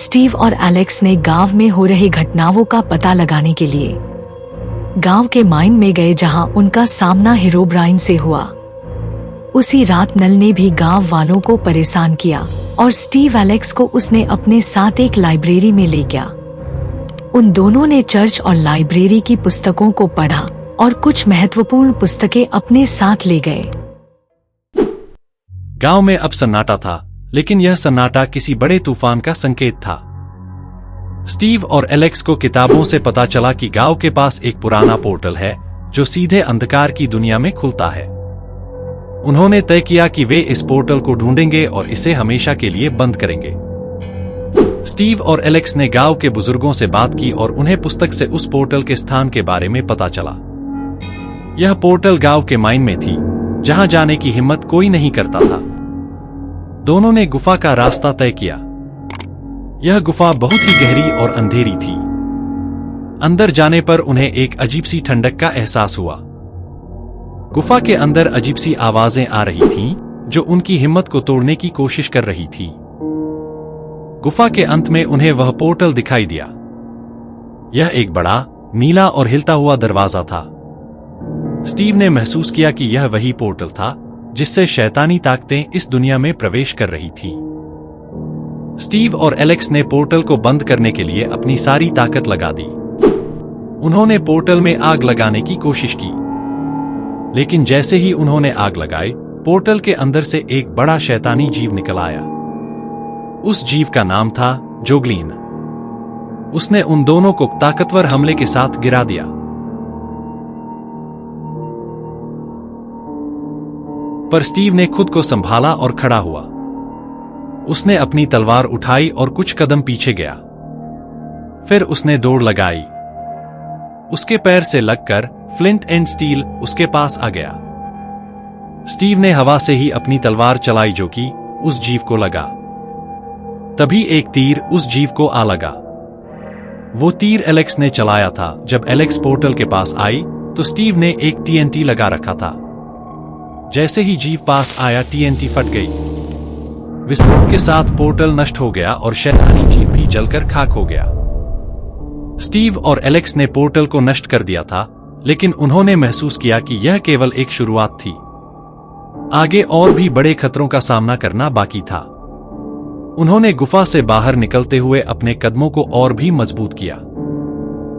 Steve और Alex ने गांव में हो रही घटनाओं का पता लगाने के लिए गांव के माइन में गए, जहां उनका सामना हीरोब्राइन से हुआ। उसी रात नल ने भी गांव वालों को परेशान किया और स्टीव एलेक्स को उसने अपने साथ एक लाइब्रेरी में ले गया। उन दोनों ने चर्च और लाइब्रेरी की पुस्तकों को पढ़ा और कुछ महत्वपूर्ण पुस्तकें अपने साथ ले गए। गांव में अब सन्नाटा था, लेकिन यह सन्नाटा किसी बड़े तूफान का संकेत था। स्टीव और एलेक्स को किताबों से पता चला कि गांव के पास एक पुराना पोर्टल है जो सीधे अंधकार की दुनिया में खुलता है। उन्होंने तय किया कि वे इस पोर्टल को ढूंढेंगे और इसे हमेशा के लिए बंद करेंगे। स्टीव और एलेक्स ने गांव के बुजुर्गों से बात की और उन्हें पुस्तक से उस पोर्टल के स्थान के बारे में पता चला। यह पोर्टल गांव के माइन में थी, जहां जाने की हिम्मत कोई नहीं करता था। दोनों ने गुफा का रास्ता तय किया। यह गुफा बहुत ही गहरी और अंधेरी थी। अंदर जाने पर उन्हें एक अजीब सी ठंडक का एहसास हुआ। गुफा के अंदर अजीब सी आवाजें आ रही थीं, जो उनकी हिम्मत को तोड़ने की कोशिश कर रही थी। गुफा के अंत में उन्हें वह पोर्टल दिखाई दिया। यह एक बड़ा, नीला और हिलता हुआ दरवाजा था। स्टीव ने महसूस किया कि यह वही पोर्टल था जिससे शैतानी ताकतें इस दुनिया में प्रवेश कर रही थीं। स्टीव और एलेक्स ने पोर्टल को बंद करने के लिए अपनी सारी ताकत लगा दी। उन्होंने पोर्टल में आग लगाने की कोशिश की, लेकिन जैसे ही उन्होंने आग लगाई, पोर्टल के अंदर से एक बड़ा शैतानी जीव निकल आया। उस जीव का नाम था जोगलिन। उसने उन दोनों को ताकतवर हमले के साथ गिरा दिया। पर स्टीव ने खुद को संभाला और खड़ा हुआ। उसने अपनी तलवार उठाई और कुछ कदम पीछे गया। फिर उसने दौड़ लगाई। उसके पैर से लगकर फ्लिंट एंड स्टील उसके पास आ गया। स्टीव ने हवा से ही अपनी तलवार चलाई, जो कि उस जीव को लगा। तभी एक तीर उस जीव को आ लगा। वो तीर एलेक्स ने चलाया था। जब एलेक्स पोर्टल के पास आई तो स्टीव ने एक टीएनटी लगा रखा था। जैसे ही जीव पास आया, टीएनटी फट गई। विस्फोट के साथ पोर्टल नष्ट हो गया और शैतानी जीव भी जलकर खाक हो गया। स्टीव और एलेक्स ने पोर्टल को नष्ट कर दिया था, लेकिन उन्होंने महसूस किया कि यह केवल एक शुरुआत थी। आगे और भी बड़े खतरों का सामना करना बाकी था। उन्होंने गुफा से बाहर निकलते हुए अपने कदमों को और भी मजबूत किया।